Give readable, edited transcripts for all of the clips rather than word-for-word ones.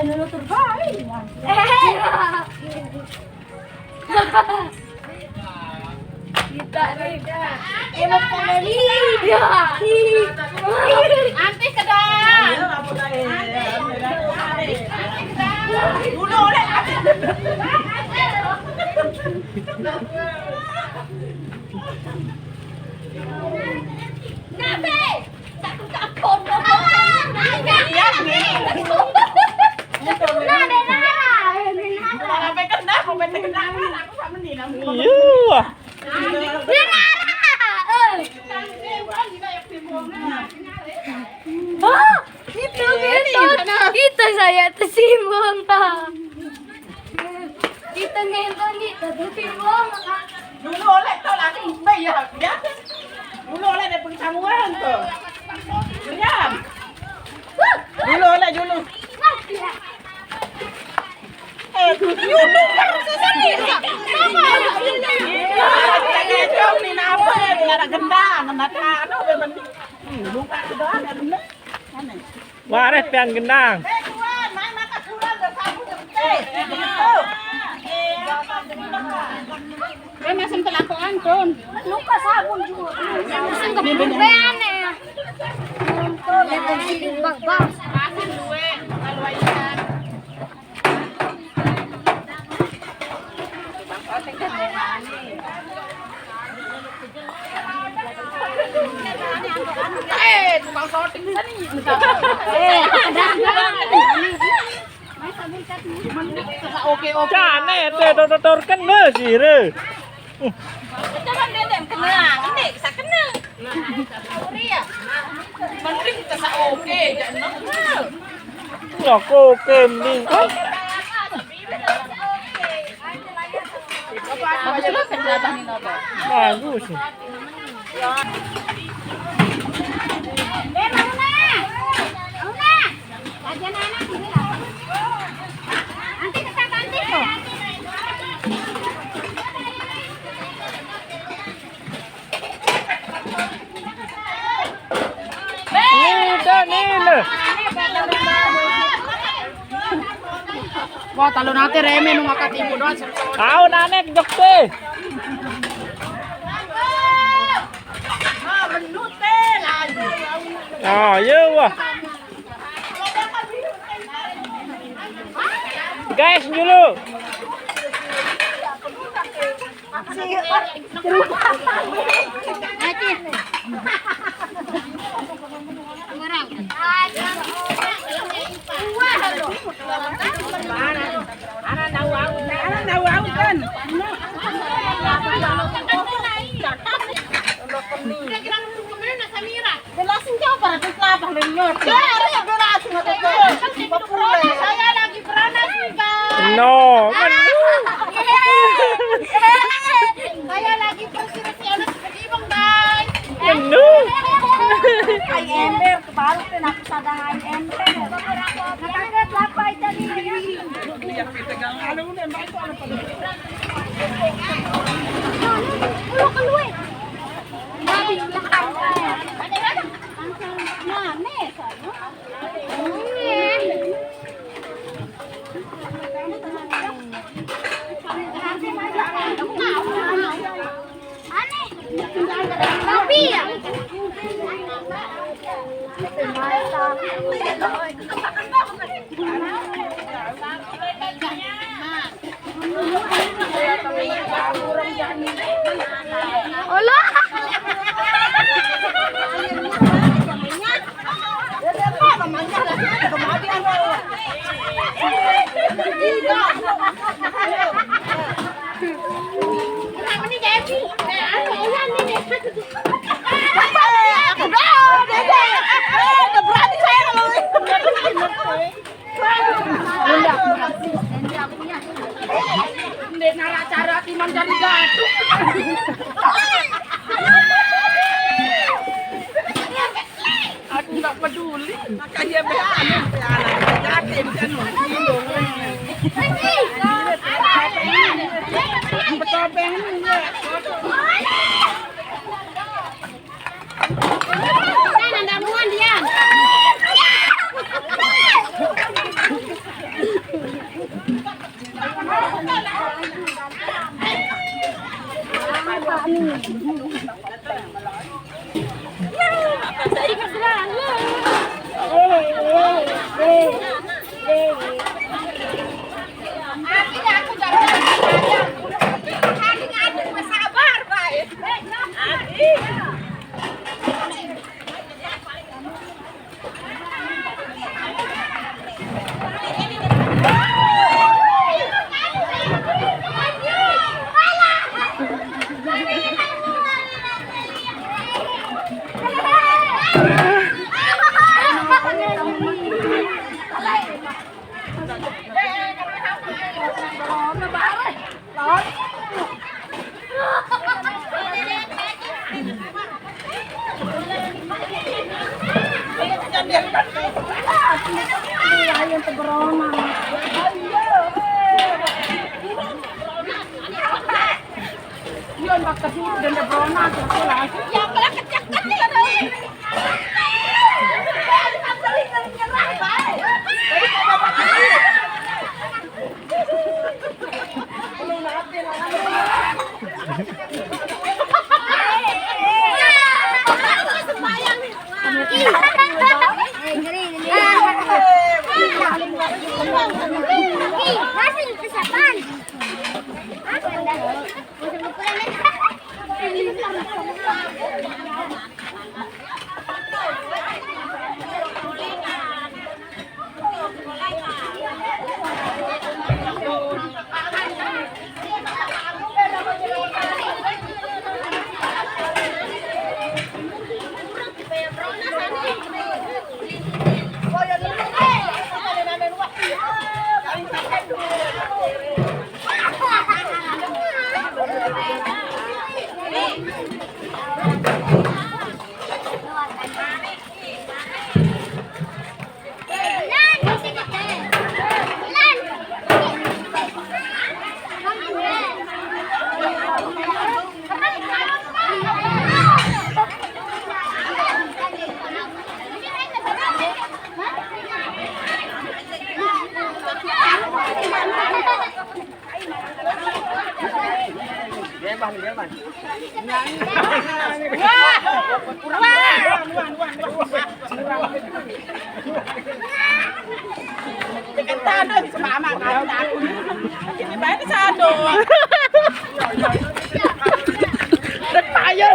Lulu terbaik. Kita emang pandemi ya. Anti kedang. Dulu oleh. Nabe, satu kapon dong. Iya nih. Nade nara. Sampai kena, sampai kena. Aku sama nih namanya. Iya. Oh, itu saya tersimbang kita ngenton itu tersimbang Dulu oleh tau lagi bayar ya. Dulu oleh ada pengsamuan tuh. Diam. Dulu oleh dulu. Dulu harus sendiri. Sama. Jom ni apa? Ada gendang, ada anu beban. Buka sudah ada bener. Waris pian gendang. Tuan, main makan suran dah sabu teh. Masam telakoan kon. luka sabun juga musim kebebean ya bang bang Pasang duwe kalau ikan. Tukang sorting sini. Oke. Cane teh dotor-dotorkan le sih re. Jangan dedem kena, ini bisa kena. Ria. Menteri kita sa oke, jangan. Ya koke mending. Bagus sih. Wah, talo natin reme nung makatibo doon. Tahu nanek jok teh. Oh, iya wah. Guys dulu. Saya lagi beranak nih guys. No. Saya lagi bersih-bersih seperti bang guys. Menu. ay ember kebalut na ako sa dahay ember nakagat lapay tadi ulo kaluwi nabi lakang na mesa Tapi ya. Allah. Cara timan jadi gaduh. Aku nggak peduli, makanya berani yatim kan betopeng Ayun sa Brona. Yun, magkasunod din na Brona. Yang kelaket-kelaket nila daw. Kantado, sumama ka na ako. Hindi ba ito sa ano? Nagpayo!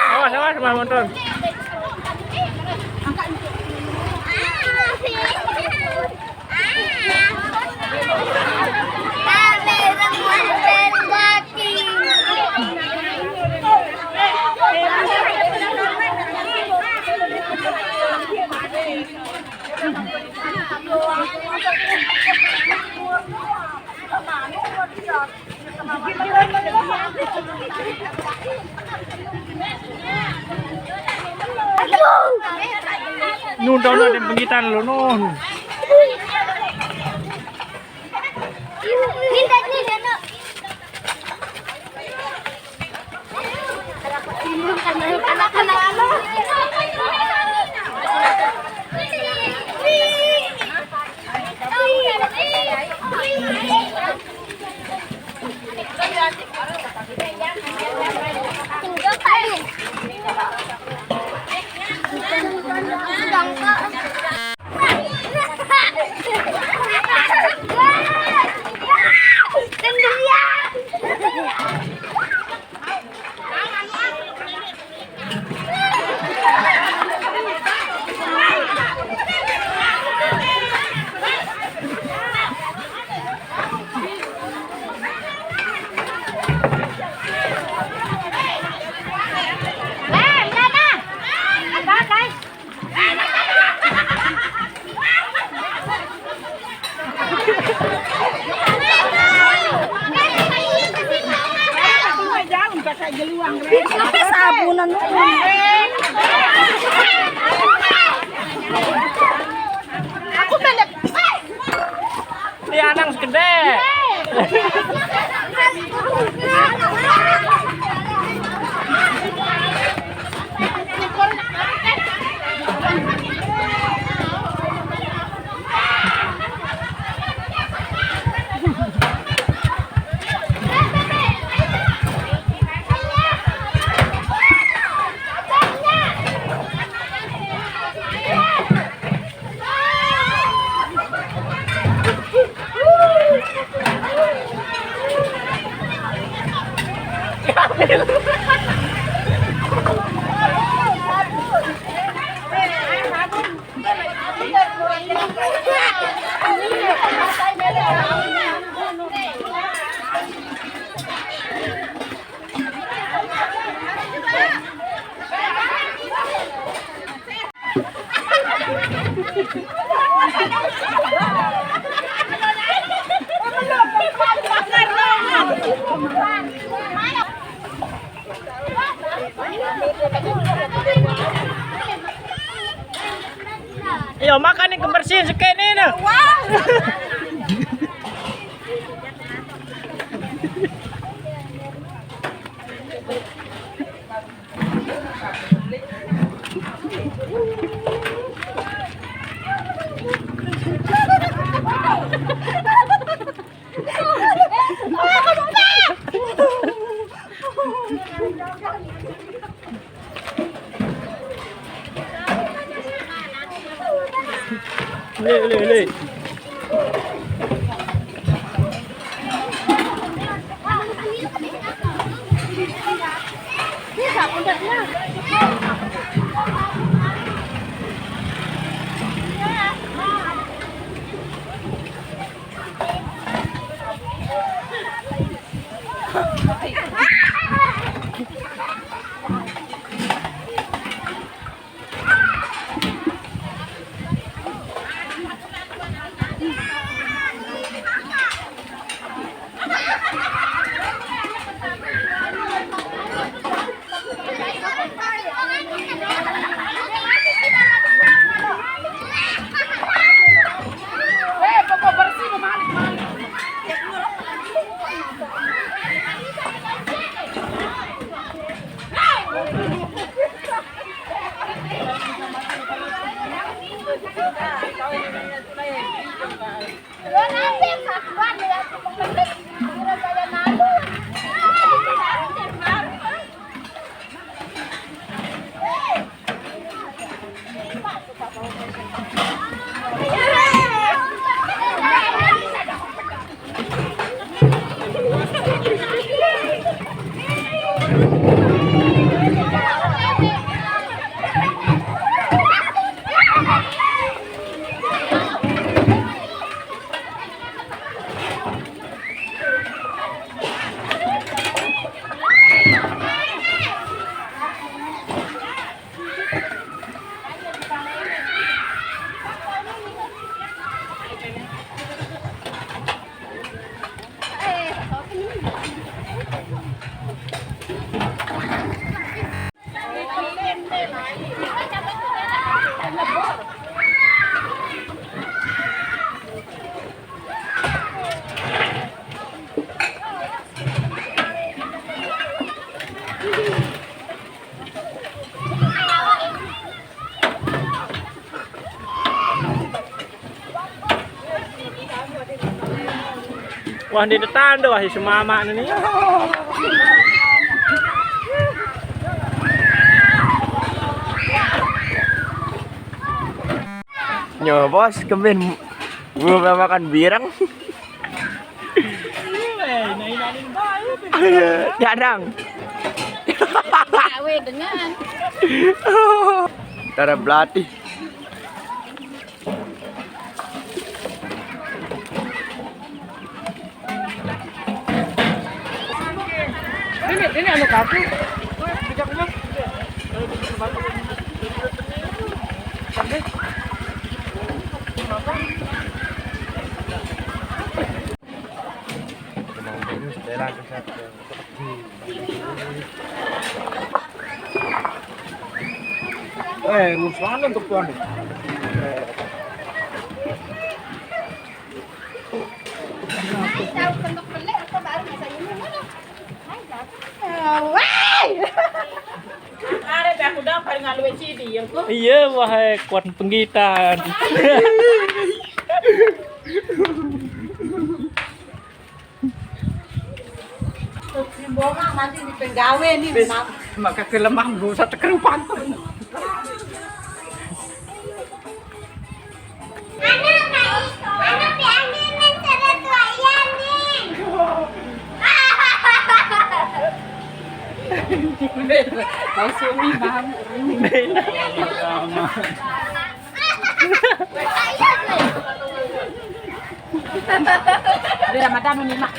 Awas, awas, Mas Montong. Nun daw natin pangitan lo nun. Ayo makan yang kebersihan sekene nih. Le. Wah, di depan tuh, wah, semama ini. Nyo bos, kemarin gua makan birang. Jadang. Awe dengan. Tara belati. Ini anu kaku. Bijak umum. Musuhan untuk tuan. Wah. Ada be aku dah paling ngaluin CD yang ku. Iya wahai kuat penggitar. Bunga nanti di penggawe nih. Maka kelemah berusaha tekerupan. Kau suami maham. Di Ramadan ni mak.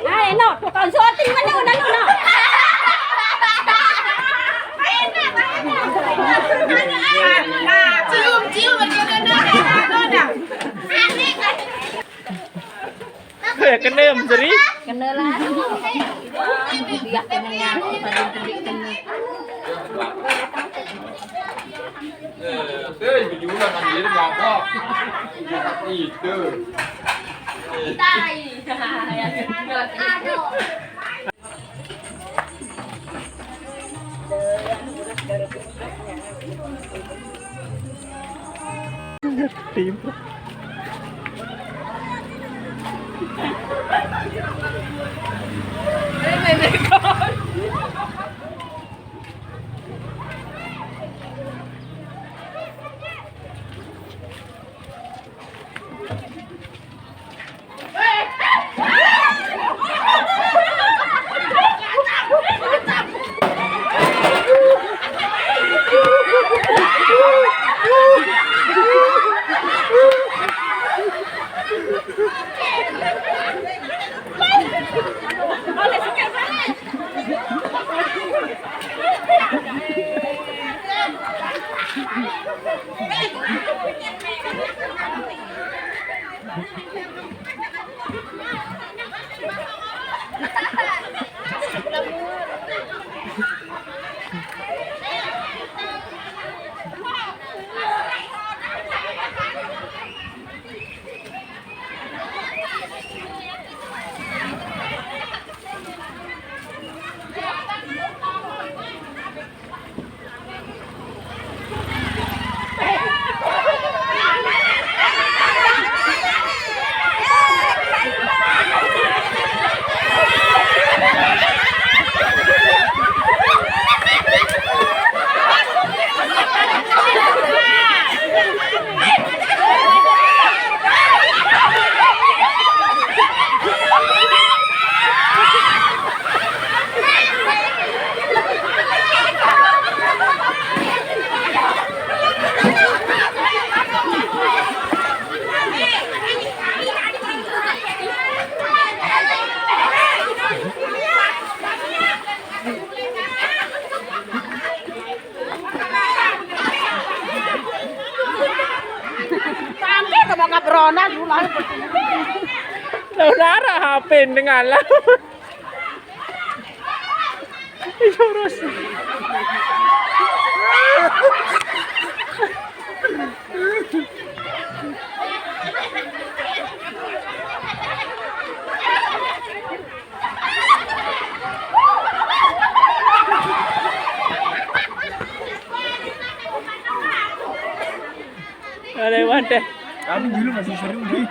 Ay, no, tukang sorting man yun, ano, no? Cium macam Kenem seri. Kena lah. Dia kena Tim. Kabrona dulu. Saudara HP dengan lah. Terus. Ada yang mana? Kami dulu masih sering beli.